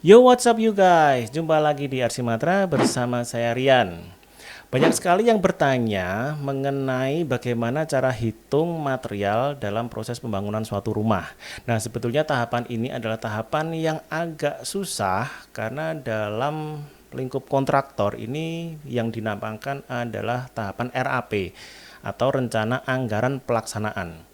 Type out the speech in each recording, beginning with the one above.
Yo, what's up you guys? Jumpa lagi di RC Matra bersama saya Rian. Banyak sekali yang bertanya mengenai bagaimana cara hitung material dalam proses pembangunan suatu rumah. Nah, sebetulnya tahapan ini adalah tahapan yang agak susah karena dalam lingkup kontraktor ini yang dinamakan adalah tahapan RAP atau Rencana Anggaran Pelaksanaan.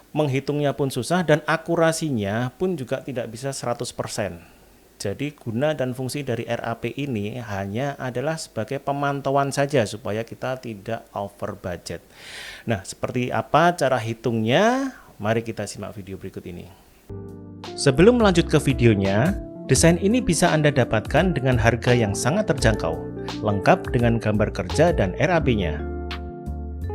Menghitungnya pun susah dan akurasinya pun juga tidak bisa 100%. Jadi guna dan fungsi dari RAP ini hanya adalah sebagai pemantauan saja supaya kita tidak over budget. Nah, seperti apa cara hitungnya? Mari kita simak video berikut ini. Sebelum melanjut ke videonya, desain ini bisa Anda dapatkan dengan harga yang sangat terjangkau, lengkap dengan gambar kerja dan RAP-nya.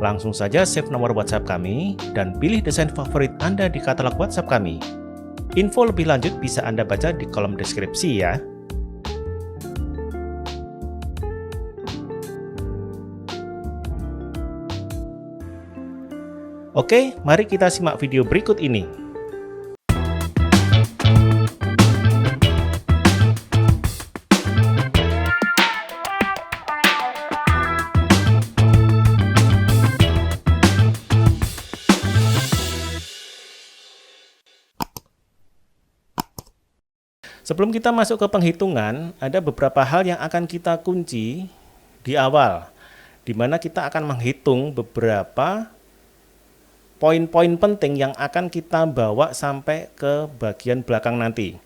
Langsung saja save nomor WhatsApp kami dan pilih desain favorit Anda di katalog WhatsApp kami. Info lebih lanjut bisa Anda baca di kolom deskripsi ya. Oke, mari kita simak video berikut ini. Sebelum kita masuk ke penghitungan, ada beberapa hal yang akan kita kunci di awal, di mana kita akan menghitung beberapa poin-poin penting yang akan kita bawa sampai ke bagian belakang nanti.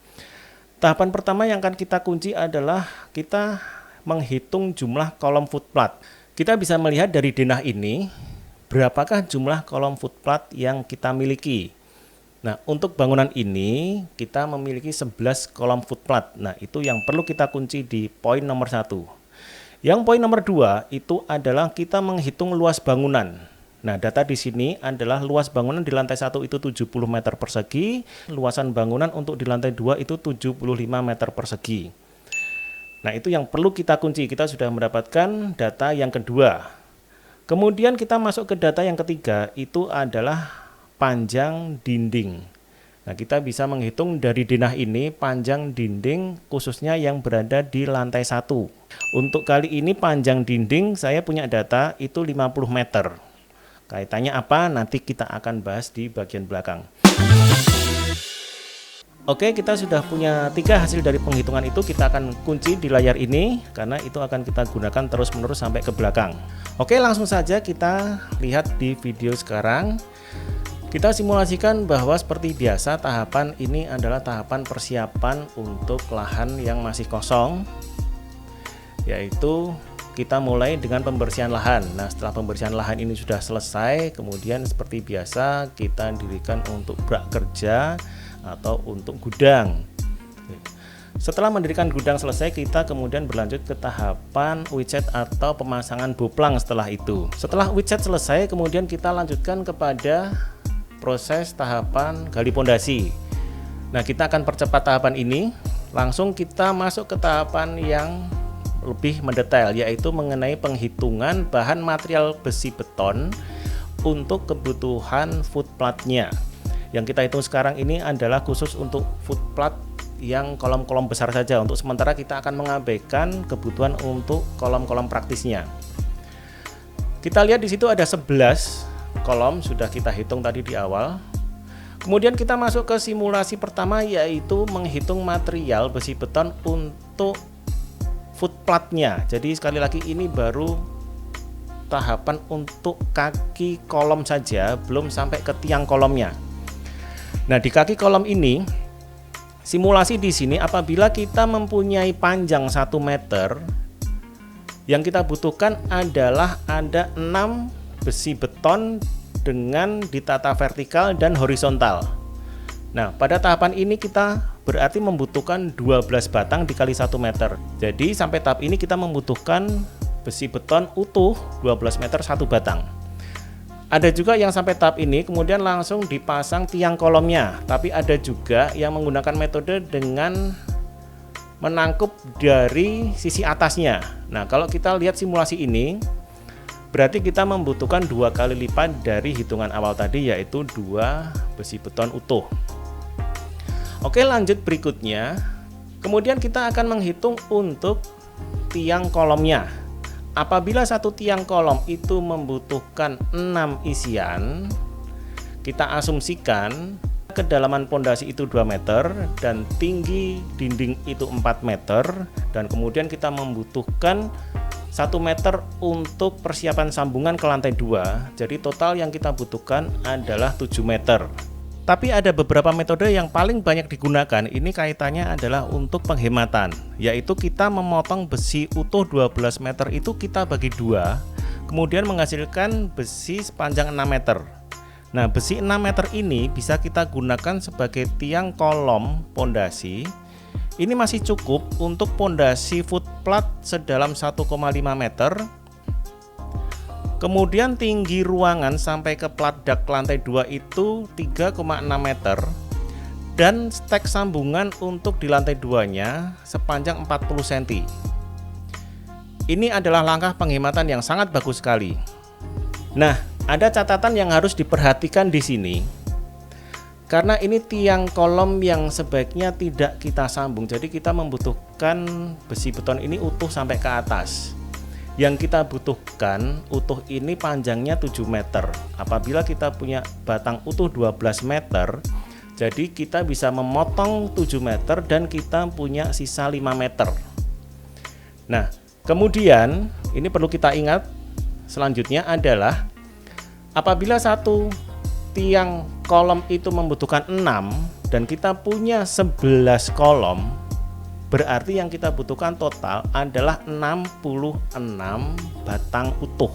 Tahapan pertama yang akan kita kunci adalah kita menghitung jumlah kolom footplat. Kita bisa melihat dari denah ini, berapakah jumlah kolom footplat yang kita miliki. Nah, untuk bangunan ini kita memiliki 11 kolom footplat. Nah, itu yang perlu kita kunci di poin nomor 1. Yang poin nomor 2 itu adalah kita menghitung luas bangunan. Nah, data di sini adalah luas bangunan di lantai 1 itu 70 meter persegi, luasan bangunan untuk di lantai 2 itu 75 meter persegi. Nah, itu yang perlu kita kunci. Kita sudah mendapatkan data yang kedua. Kemudian kita masuk ke data yang ketiga, itu adalah panjang dinding. Nah, kita bisa menghitung dari denah ini panjang dinding khususnya yang berada di lantai 1. Untuk kali ini panjang dinding saya punya data itu 50 meter. Kaitannya apa? Nanti kita akan bahas di bagian belakang. Oke, kita sudah punya 3 hasil dari penghitungan itu. Kita akan kunci di layar ini karena itu akan kita gunakan terus-menerus sampai ke belakang. Oke, langsung saja kita lihat di video sekarang. Kita simulasikan bahwa seperti biasa tahapan ini adalah tahapan persiapan untuk lahan yang masih kosong, yaitu kita mulai dengan pembersihan lahan. Nah, setelah pembersihan lahan ini sudah selesai, kemudian seperti biasa kita dirikan untuk bak kerja atau untuk gudang. Setelah mendirikan gudang selesai, kita kemudian berlanjut ke tahapan witset atau pemasangan boplang setelah itu. Setelah witset selesai, kemudian kita lanjutkan kepada proses tahapan gali pondasi. Nah, kita akan percepat tahapan ini. Langsung kita masuk ke tahapan yang lebih mendetail, yaitu mengenai penghitungan bahan material besi beton untuk kebutuhan footplatnya. Yang kita hitung sekarang ini adalah khusus untuk footplat yang kolom-kolom besar saja. Untuk sementara kita akan mengabaikan kebutuhan untuk kolom-kolom praktisnya. Kita lihat di situ ada 11 kolom sudah kita hitung tadi di awal. Kemudian kita masuk ke simulasi pertama, yaitu menghitung material besi beton untuk footplatnya. Jadi sekali lagi ini baru tahapan untuk kaki kolom saja, belum sampai ke tiang kolomnya. Nah, di kaki kolom ini simulasi di sini apabila kita mempunyai panjang 1 meter, yang kita butuhkan adalah ada 6 besi beton dengan ditata vertikal dan horizontal. Nah, pada tahapan ini kita berarti membutuhkan 12 batang dikali 1 meter. Jadi sampai tahap ini kita membutuhkan besi beton utuh 12 meter 1 batang. Ada juga yang sampai tahap ini kemudian langsung dipasang tiang kolomnya, tapi ada juga yang menggunakan metode dengan menangkup dari sisi atasnya. Nah, kalau kita lihat simulasi ini, berarti kita membutuhkan 2 kali lipat dari hitungan awal tadi, yaitu 2 besi beton utuh. Oke, lanjut berikutnya. Kemudian kita akan menghitung untuk tiang kolomnya. Apabila satu tiang kolom itu membutuhkan 6 isian, kita asumsikan kedalaman pondasi itu 2 meter dan tinggi dinding itu 4 meter, dan kemudian kita membutuhkan 1 meter untuk persiapan sambungan ke lantai 2. Jadi total yang kita butuhkan adalah 7 meter. Tapi ada beberapa metode yang paling banyak digunakan. Ini kaitannya adalah untuk penghematan, yaitu kita memotong besi utuh 12 meter itu kita bagi 2, kemudian menghasilkan besi sepanjang 6 meter. Nah, besi 6 meter ini bisa kita gunakan sebagai tiang kolom pondasi. Ini masih cukup untuk pondasi footplat sedalam 1,5 meter. Kemudian tinggi ruangan sampai ke plat dak lantai 2 itu 3,6 meter. Dan stek sambungan untuk di lantai 2-nya sepanjang 40 cm. Ini adalah langkah penghematan yang sangat bagus sekali. Nah, ada catatan yang harus diperhatikan di sini. Karena ini tiang kolom yang sebaiknya tidak kita sambung, jadi kita membutuhkan besi beton ini utuh sampai ke atas. Yang kita butuhkan utuh ini panjangnya 7 meter. Apabila kita punya batang utuh 12 meter, jadi kita bisa memotong 7 meter dan kita punya sisa 5 meter. Nah, kemudian ini perlu kita ingat selanjutnya adalah apabila satu tiang kolom itu membutuhkan 6 dan kita punya 11 kolom, berarti yang kita butuhkan total adalah 66 batang utuh.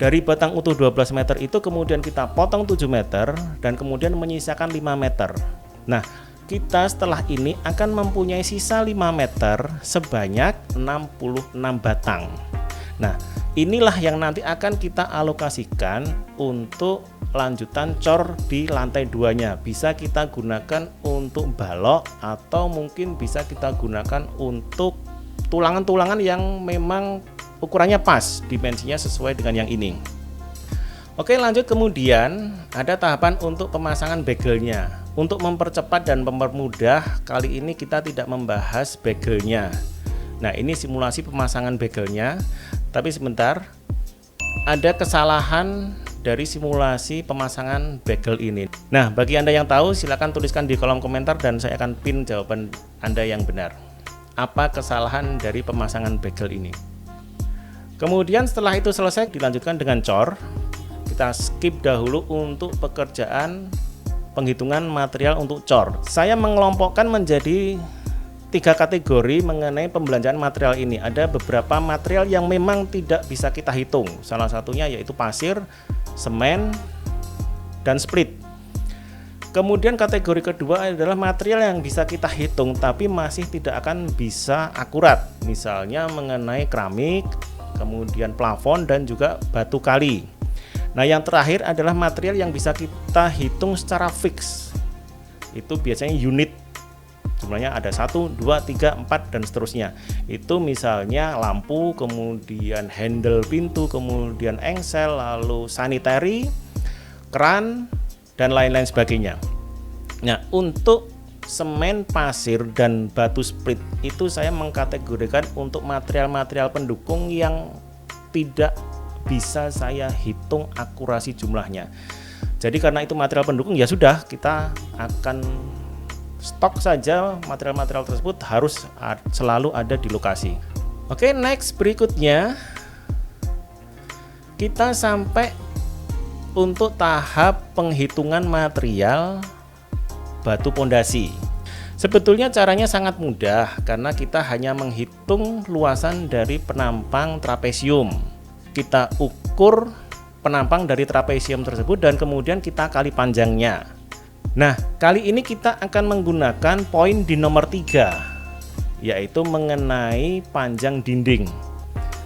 Dari batang utuh 12 meter itu kemudian kita potong 7 meter dan kemudian menyisakan 5 meter. Nah, kita setelah ini akan mempunyai sisa 5 meter sebanyak 66 batang. Nah, inilah yang nanti akan kita alokasikan untuk lanjutan cor di lantai 2-nya. Bisa kita gunakan untuk balok atau mungkin bisa kita gunakan untuk tulangan-tulangan yang memang ukurannya pas, dimensinya sesuai dengan yang ini. Oke, lanjut. Kemudian ada tahapan untuk pemasangan begelnya. Untuk mempercepat dan mempermudah, kali ini kita tidak membahas begelnya. Nah, ini simulasi pemasangan begelnya. Tapi sebentar, ada kesalahan dari simulasi pemasangan bagel ini. Nah, bagi Anda yang tahu silakan tuliskan di kolom komentar dan saya akan pin jawaban Anda yang benar. Apa kesalahan dari pemasangan bagel ini? Kemudian setelah itu selesai dilanjutkan dengan cor. Kita skip dahulu untuk pekerjaan penghitungan material untuk cor. Saya mengelompokkan menjadi 3 kategori mengenai pembelanjaan material ini. Ada beberapa material yang memang tidak bisa kita hitung. Salah satunya yaitu pasir, semen, dan split. Kemudian kategori kedua adalah material yang bisa kita hitung tapi masih tidak akan bisa akurat. Misalnya mengenai keramik, kemudian plafon dan juga batu kali. Nah, yang terakhir adalah material yang bisa kita hitung secara fix. Itu biasanya unit. Jumlahnya ada 1, 2, 3, 4 dan seterusnya. Itu misalnya lampu, kemudian handle pintu, kemudian engsel, lalu sanitary, keran, dan lain-lain sebagainya. Nah, untuk semen, pasir, dan batu split itu saya mengkategorikan untuk material-material pendukung yang tidak bisa saya hitung akurasi jumlahnya. Jadi karena itu material pendukung, ya sudah, kita akan stok saja material-material tersebut harus selalu ada di lokasi. Oke, next berikutnya kita sampai untuk tahap penghitungan material batu pondasi. Sebetulnya caranya sangat mudah karena kita hanya menghitung luasan dari penampang trapesium. Kita ukur penampang dari trapesium tersebut dan kemudian kita kali panjangnya. Nah, kali ini kita akan menggunakan poin di nomor 3, yaitu mengenai panjang dinding.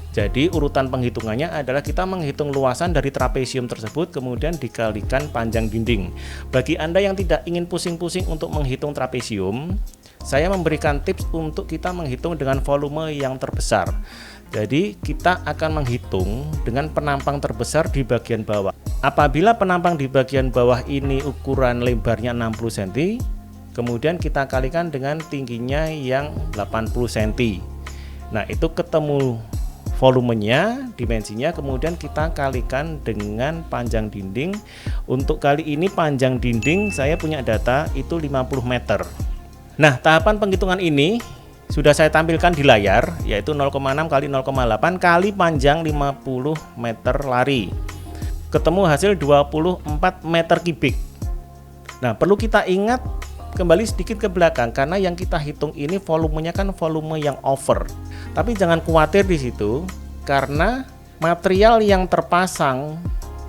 Jadi urutan penghitungannya adalah kita menghitung luasan dari trapesium tersebut kemudian dikalikan panjang dinding. Bagi Anda yang tidak ingin pusing-pusing untuk menghitung trapesium, saya memberikan tips untuk kita menghitung dengan volume yang terbesar. Jadi kita akan menghitung dengan penampang terbesar di bagian bawah. Apabila penampang di bagian bawah ini ukuran lebarnya 60 cm, kemudian kita kalikan dengan tingginya yang 80 cm. Nah, itu ketemu volumenya, dimensinya, kemudian kita kalikan dengan panjang dinding. Untuk kali ini panjang dinding saya punya data itu 50 meter. Nah, tahapan penghitungan ini sudah saya tampilkan di layar, yaitu 0,6 kali 0,8 kali panjang 50 meter lari. Ketemu hasil 24 meter kubik. Nah, perlu kita ingat kembali sedikit ke belakang, karena yang kita hitung ini volumenya kan volume yang over. Tapi jangan khawatir di situ, karena material yang terpasang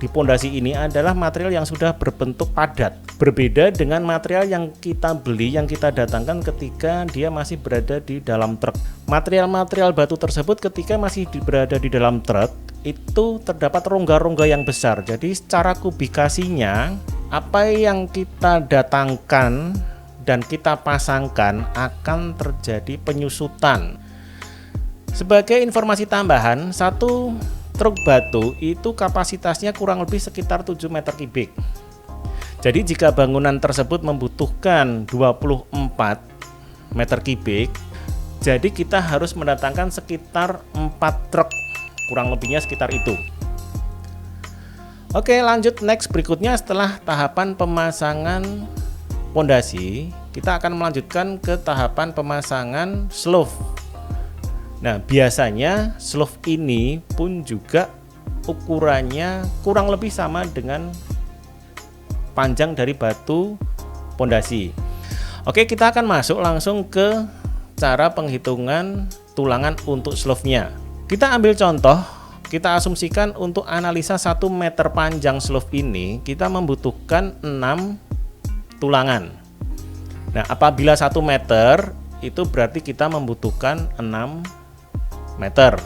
di pondasi ini adalah material yang sudah berbentuk padat. Berbeda dengan material yang kita beli, yang kita datangkan ketika dia masih berada di dalam truk. Material-material batu tersebut ketika masih berada di dalam truk, itu terdapat rongga-rongga yang besar. Jadi secara kubikasinya, apa yang kita datangkan dan kita pasangkan akan terjadi penyusutan. Sebagai informasi tambahan, satu truk batu itu kapasitasnya kurang lebih sekitar 7 meter kubik. Jadi jika bangunan tersebut membutuhkan 24 meter kubik, jadi kita harus mendatangkan sekitar 4 truk, kurang lebihnya sekitar itu. Oke, lanjut next berikutnya. Setelah tahapan pemasangan pondasi, kita akan melanjutkan ke tahapan pemasangan slope. Nah, biasanya slope ini pun juga ukurannya kurang lebih sama dengan panjang dari batu pondasi. Oke, kita akan masuk langsung ke cara penghitungan tulangan untuk slope-nya. Kita ambil contoh, kita asumsikan untuk analisa 1 meter panjang slope ini kita membutuhkan 6 tulangan. Nah, apabila 1 meter itu berarti kita membutuhkan 6 meter.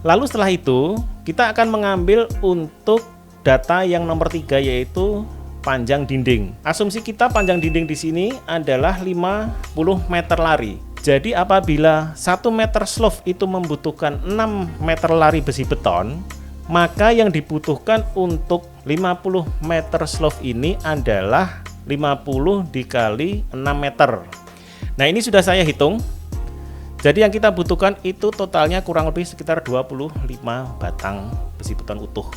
Lalu setelah itu kita akan mengambil untuk data yang nomor 3, yaitu panjang dinding. Asumsi kita panjang dinding di sini adalah 50 meter lari. Jadi apabila 1 meter slope itu membutuhkan 6 meter lari besi beton, maka yang dibutuhkan untuk 50 meter slope ini adalah 50 dikali 6 meter. Nah, ini sudah saya hitung. Jadi yang kita butuhkan itu totalnya kurang lebih sekitar 25 batang besi beton utuh.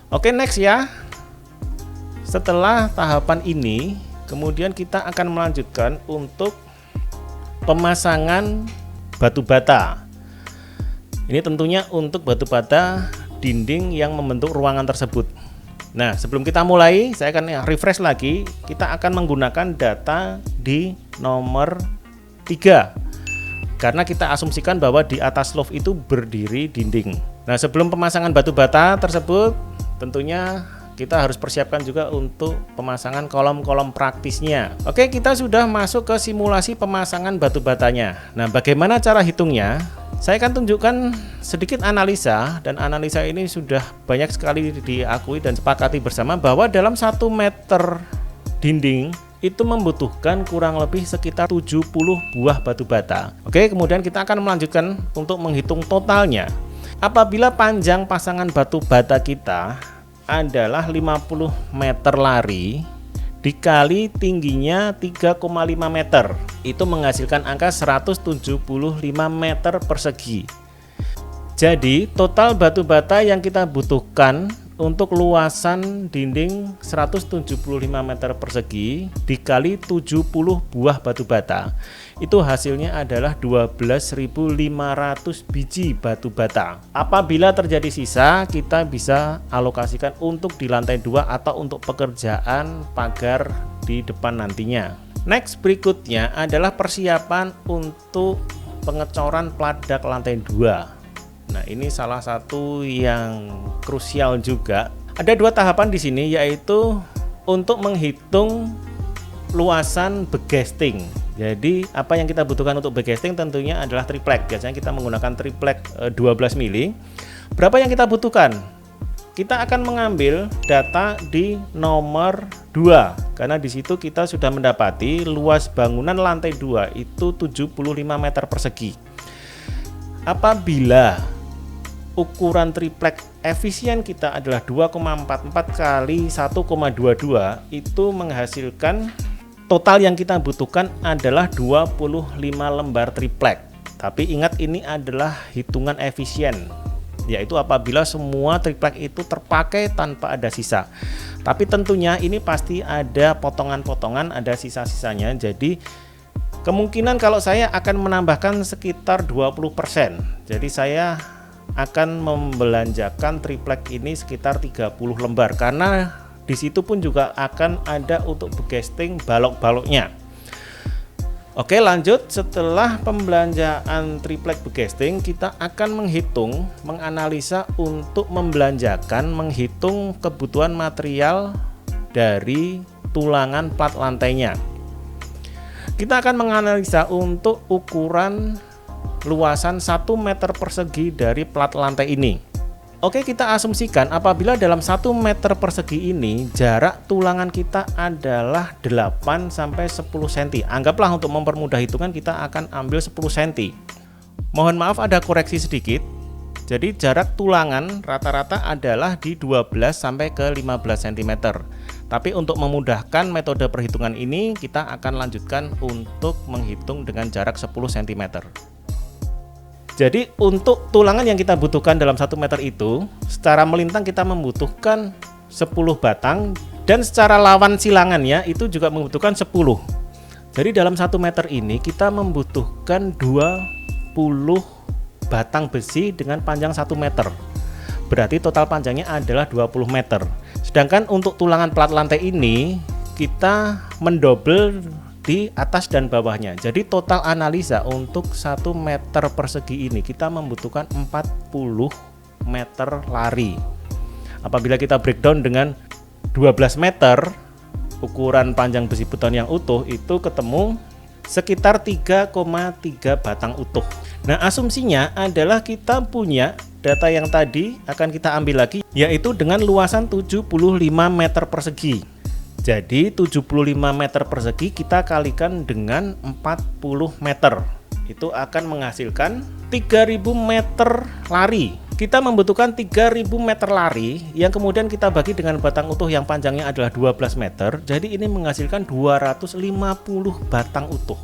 Oke, next ya. Setelah tahapan ini, kemudian kita akan melanjutkan untuk pemasangan batu bata. Ini tentunya untuk batu bata dinding yang membentuk ruangan tersebut. Nah, sebelum kita mulai, saya akan refresh lagi. Kita akan menggunakan data di nomor 3. Karena kita asumsikan bahwa di atas slope itu berdiri dinding. Nah, sebelum pemasangan batu bata tersebut, tentunya kita harus persiapkan juga untuk pemasangan kolom-kolom praktisnya. Oke, kita sudah masuk ke simulasi pemasangan batu batanya. Nah, bagaimana cara hitungnya? Saya akan tunjukkan sedikit analisa, dan analisa ini sudah banyak sekali diakui dan sepakati bersama bahwa dalam 1 meter dinding itu membutuhkan kurang lebih sekitar 70 buah batu bata. Oke, kemudian kita akan melanjutkan untuk menghitung totalnya. Apabila panjang pasangan batu bata kita adalah 50 meter lari dikali tingginya 3,5 meter, itu menghasilkan angka 175 meter persegi. Jadi total batu bata yang kita butuhkan untuk luasan dinding 175 meter persegi dikali 70 buah batu bata, itu hasilnya adalah 12.500 biji batu bata. Apabila terjadi sisa, kita bisa alokasikan untuk di lantai 2 atau untuk pekerjaan pagar di depan nantinya. Next berikutnya adalah persiapan untuk pengecoran peladak lantai 2. Nah, ini salah satu yang krusial juga. Ada 2 tahapan di sini, yaitu untuk menghitung luasan begesting. Jadi apa yang kita butuhkan untuk begesting tentunya adalah triplek. Biasanya kita menggunakan triplek 12 mili. Berapa yang kita butuhkan? Kita akan mengambil data di nomor 2, karena di situ kita sudah mendapati luas bangunan lantai 2 itu 75 meter persegi. Apabila ukuran triplek efisien kita adalah 2,44 kali 1,22, itu menghasilkan total yang kita butuhkan adalah 25 lembar triplek. Tapi ingat, ini adalah hitungan efisien, yaitu apabila semua triplek itu terpakai tanpa ada sisa. Tapi tentunya ini pasti ada potongan-potongan, ada sisa-sisanya. Jadi kemungkinan kalau saya akan menambahkan sekitar 20%. Jadi saya akan membelanjakan triplek ini sekitar 30 lembar, karena di situ pun juga akan ada untuk begesting balok-baloknya. Oke, lanjut. Setelah pembelanjaan triplek begesting, kita akan menghitung, menganalisa untuk menghitung kebutuhan material dari tulangan plat lantainya. Kita akan menganalisa untuk ukuran luasan 1 meter persegi dari plat lantai ini. Oke, kita asumsikan apabila dalam 1 meter persegi ini jarak tulangan kita adalah 8 sampai 10 cm. Anggaplah untuk mempermudah hitungan kita akan ambil 10 cm. Mohon maaf ada koreksi sedikit. Jadi jarak tulangan rata-rata adalah di 12 sampai ke 15 cm. Tapi untuk memudahkan metode perhitungan ini, kita akan lanjutkan untuk menghitung dengan jarak 10 cm. Jadi untuk tulangan yang kita butuhkan dalam 1 meter itu, secara melintang kita membutuhkan 10 batang, dan secara lawan silangannya itu juga membutuhkan 10. Jadi dalam 1 meter ini kita membutuhkan 20 batang besi dengan panjang 1 meter. Berarti total panjangnya adalah 20 meter. Sedangkan untuk tulangan plat lantai ini kita mendobel di atas dan bawahnya. Jadi total analisa untuk 1 meter persegi ini kita membutuhkan 40 meter lari. Apabila kita breakdown dengan 12 meter ukuran panjang besi beton yang utuh, itu ketemu sekitar 3,3 batang utuh. Nah, asumsinya adalah kita punya data yang tadi akan kita ambil lagi, yaitu dengan luasan 75 meter persegi. Jadi 75 meter persegi kita kalikan dengan 40 meter. Itu akan menghasilkan 3000 meter lari. Kita membutuhkan 3000 meter lari yang kemudian kita bagi dengan batang utuh yang panjangnya adalah 12 meter. Jadi ini menghasilkan 250 batang utuh.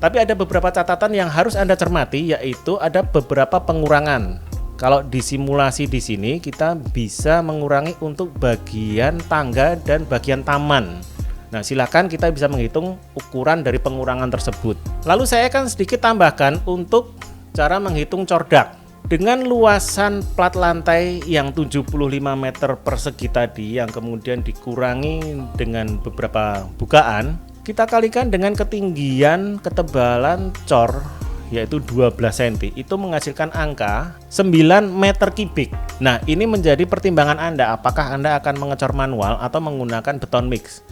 Tapi ada beberapa catatan yang harus Anda cermati, yaitu ada beberapa pengurangan. Kalau disimulasi di sini kita bisa mengurangi untuk bagian tangga dan bagian taman. Nah, silakan kita bisa menghitung ukuran dari pengurangan tersebut. Lalu saya akan sedikit tambahkan untuk cara menghitung cordak. Dengan luasan plat lantai yang 75 meter persegi tadi yang kemudian dikurangi dengan beberapa bukaan, kita kalikan dengan ketinggian ketebalan cor yaitu 12 cm, itu menghasilkan angka 9 meter kubik. Nah, ini menjadi pertimbangan Anda, apakah Anda akan mengecor manual atau menggunakan beton mix.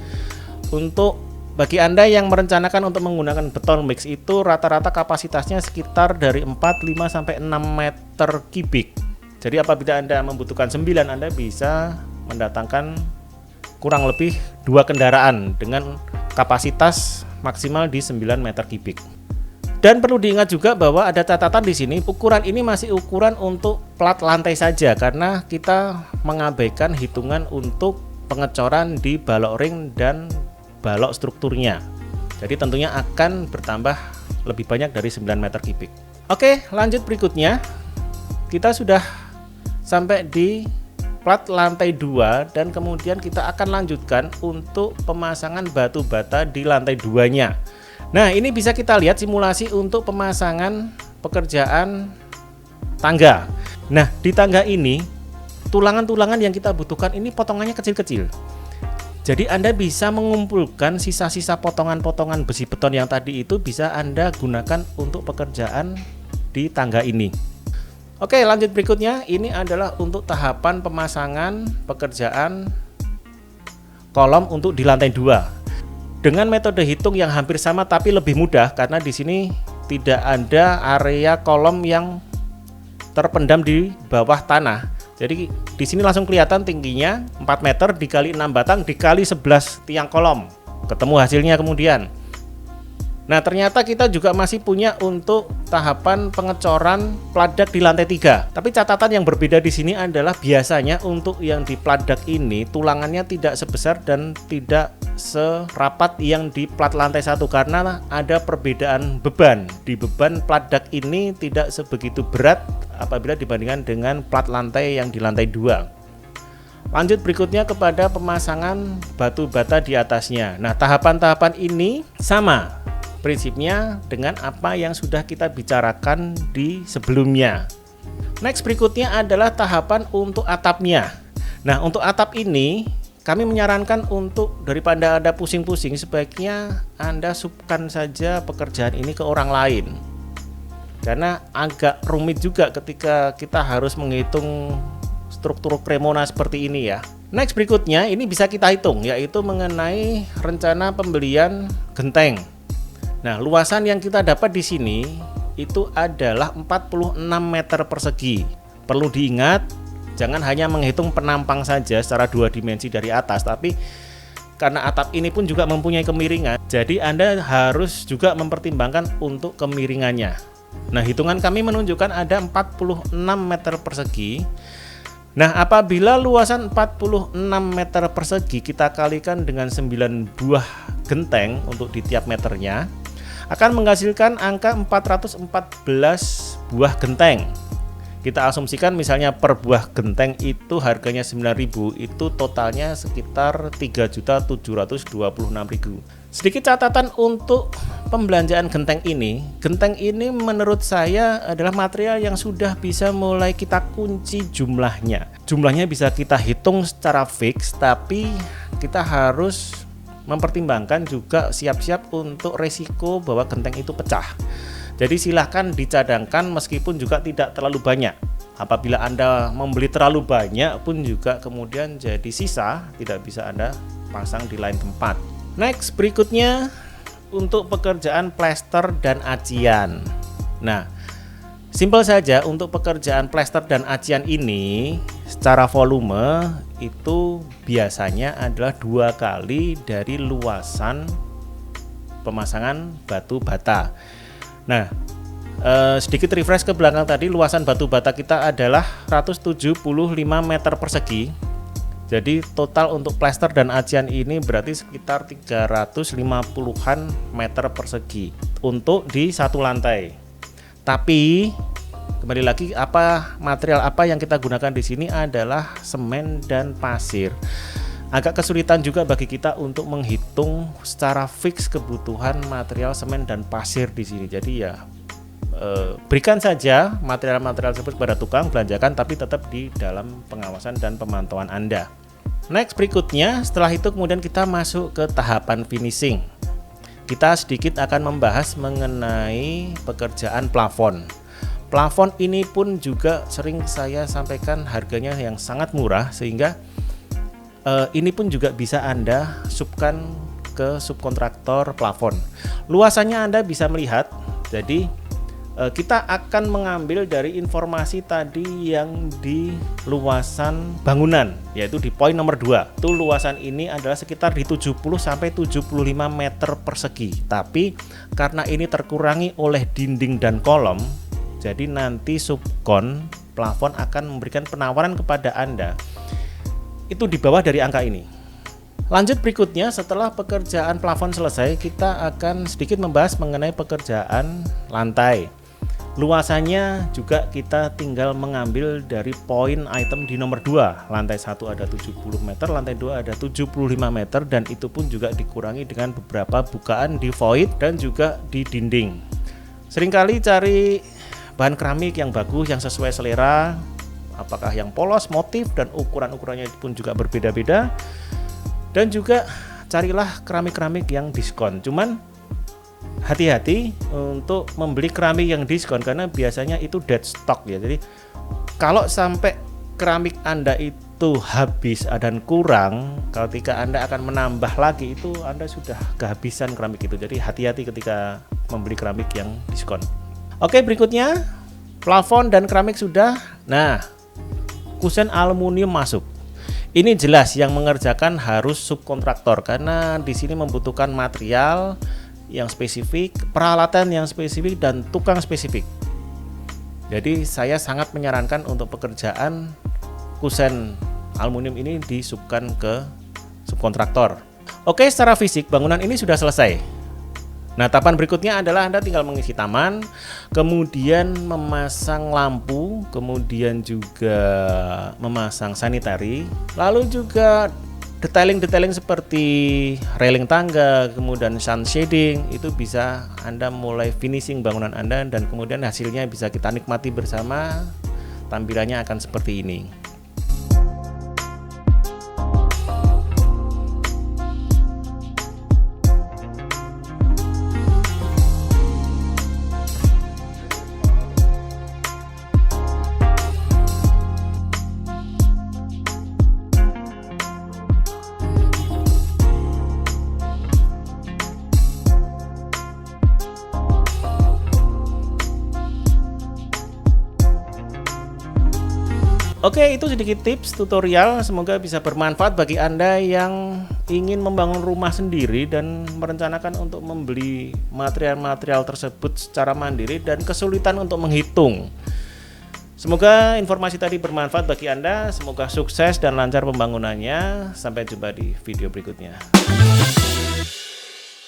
Untuk bagi Anda yang merencanakan untuk menggunakan beton mix, itu rata-rata kapasitasnya sekitar dari 4, 5 sampai 6 meter kubik. Jadi apabila Anda membutuhkan 9, Anda bisa mendatangkan kurang lebih 2 kendaraan dengan kapasitas maksimal di 9 meter kubik. Dan perlu diingat juga bahwa ada catatan di sini, ukuran ini masih ukuran untuk plat lantai saja, karena kita mengabaikan hitungan untuk pengecoran di balok ring dan balok strukturnya. Jadi tentunya akan bertambah lebih banyak dari 9 meter kubik. Oke, lanjut berikutnya. Kita sudah sampai di plat lantai 2 dan kemudian kita akan lanjutkan untuk pemasangan batu bata di lantai 2-nya. Nah, ini bisa kita lihat simulasi untuk pemasangan pekerjaan tangga. Nah, di tangga ini tulangan-tulangan yang kita butuhkan ini potongannya kecil-kecil. Jadi Anda bisa mengumpulkan sisa-sisa potongan-potongan besi beton yang tadi itu bisa Anda gunakan untuk pekerjaan di tangga ini. Oke, lanjut berikutnya. Ini adalah untuk tahapan pemasangan pekerjaan kolom untuk di lantai 2. Dengan metode hitung yang hampir sama tapi lebih mudah, karena di sini tidak ada area kolom yang terpendam di bawah tanah. Jadi di sini langsung kelihatan tingginya 4 meter dikali 6 batang dikali 11 tiang kolom. Ketemu hasilnya kemudian. Nah, ternyata kita juga masih punya untuk tahapan pengecoran pladak di lantai 3. Tapi catatan yang berbeda di sini adalah biasanya untuk yang di pladak ini tulangannya tidak sebesar dan tidak serapat yang di plat lantai 1 karena ada perbedaan beban. Di beban plat dak ini tidak sebegitu berat apabila dibandingkan dengan plat lantai yang di lantai 2. Lanjut berikutnya kepada pemasangan batu bata di atasnya. Nah, tahapan-tahapan ini sama prinsipnya dengan apa yang sudah kita bicarakan di sebelumnya. Next berikutnya adalah tahapan untuk atapnya. Nah, untuk atap ini kami menyarankan untuk daripada Anda pusing-pusing, sebaiknya Anda subkan saja pekerjaan ini ke orang lain. Karena agak rumit juga ketika kita harus menghitung struktur Cremona seperti ini ya. Next berikutnya ini bisa kita hitung, yaitu mengenai rencana pembelian genteng. Nah, luasan yang kita dapat di sini itu adalah 46 meter persegi. Perlu diingat, jangan hanya menghitung penampang saja secara 2 dimensi dari atas, tapi karena atap ini pun juga mempunyai kemiringan, jadi Anda harus juga mempertimbangkan untuk kemiringannya. Nah, hitungan kami menunjukkan ada 46 meter persegi. Nah, apabila luasan 46 meter persegi kita kalikan dengan 9 buah genteng untuk di tiap meternya, akan menghasilkan angka 414 buah genteng. Kita asumsikan misalnya per buah genteng itu harganya 9.000, itu totalnya sekitar 3.726.000. Sedikit catatan untuk pembelanjaan genteng ini. Genteng ini menurut saya adalah material yang sudah bisa mulai kita kunci jumlahnya. Jumlahnya bisa kita hitung secara fix, tapi kita harus mempertimbangkan juga siap-siap untuk resiko bahwa genteng itu pecah. Jadi silahkan dicadangkan meskipun juga tidak terlalu banyak. Apabila Anda membeli terlalu banyak pun juga kemudian jadi sisa, tidak bisa Anda pasang di lain tempat. Next berikutnya untuk pekerjaan plester dan acian. Nah, simpel saja untuk pekerjaan plester dan acian ini secara volume itu biasanya adalah 2 kali dari luasan pemasangan batu bata. Nah, sedikit refresh ke belakang tadi, luasan batu bata kita adalah 175 meter persegi. Jadi total untuk plester dan acian ini berarti sekitar 350-an meter persegi untuk di satu lantai. Tapi kembali lagi, material apa yang kita gunakan di sini adalah semen dan pasir. Agak kesulitan juga bagi kita untuk menghitung secara fix kebutuhan material semen dan pasir di sini. Jadi ya berikan saja material-material tersebut kepada tukang, belanjakan, tapi tetap di dalam pengawasan dan pemantauan Anda. Next berikutnya, setelah itu kemudian kita masuk ke tahapan finishing. Kita sedikit akan membahas mengenai pekerjaan plafon. Plafon ini pun juga sering saya sampaikan harganya yang sangat murah, sehingga ini pun juga bisa Anda subkan ke subkontraktor plafon. Luasannya Anda bisa melihat, jadi kita akan mengambil dari informasi tadi yang di luasan bangunan, yaitu di poin nomor 2. Itu luasan ini adalah sekitar di 70 sampai 75 meter persegi. Tapi karena ini terkurangi oleh dinding dan kolom, jadi nanti subkon plafon akan memberikan penawaran kepada Anda itu di bawah dari angka ini. Lanjut berikutnya, setelah pekerjaan plafon selesai, kita akan sedikit membahas mengenai pekerjaan lantai. Luasannya juga kita tinggal mengambil dari poin item di nomor 2. Lantai 1 ada 70 meter, lantai 2 ada 75 meter, dan itu pun juga dikurangi dengan beberapa bukaan di void dan juga di dinding. Seringkali cari bahan keramik yang bagus, yang sesuai selera, apakah yang polos, motif, dan ukuran-ukurannya pun juga berbeda-beda. Dan juga carilah keramik-keramik yang diskon. Cuman hati-hati untuk membeli keramik yang diskon karena biasanya itu dead stock ya. Jadi kalau sampai keramik Anda itu habis dan kurang, ketika Anda akan menambah lagi itu Anda sudah kehabisan keramik itu. Jadi hati-hati ketika membeli keramik yang diskon. Oke, berikutnya plafon dan keramik sudah. Nah, kusen aluminium masuk. Ini jelas yang mengerjakan harus subkontraktor karena di sini membutuhkan material yang spesifik, peralatan yang spesifik, dan tukang spesifik. Jadi saya sangat menyarankan untuk pekerjaan kusen aluminium ini disubkan ke subkontraktor. Oke, secara fisik bangunan ini sudah selesai. Nah, tahapan berikutnya adalah Anda tinggal mengisi taman, kemudian memasang lampu, kemudian juga memasang sanitary, lalu juga detailing-detailing seperti railing tangga, kemudian sun shading, itu bisa Anda mulai finishing bangunan Anda dan kemudian hasilnya bisa kita nikmati bersama. Tampilannya akan seperti ini. Oke, itu sedikit tips tutorial, semoga bisa bermanfaat bagi Anda yang ingin membangun rumah sendiri dan merencanakan untuk membeli material-material tersebut secara mandiri dan kesulitan untuk menghitung. Semoga informasi tadi bermanfaat bagi Anda, semoga sukses dan lancar pembangunannya. Sampai jumpa di video berikutnya.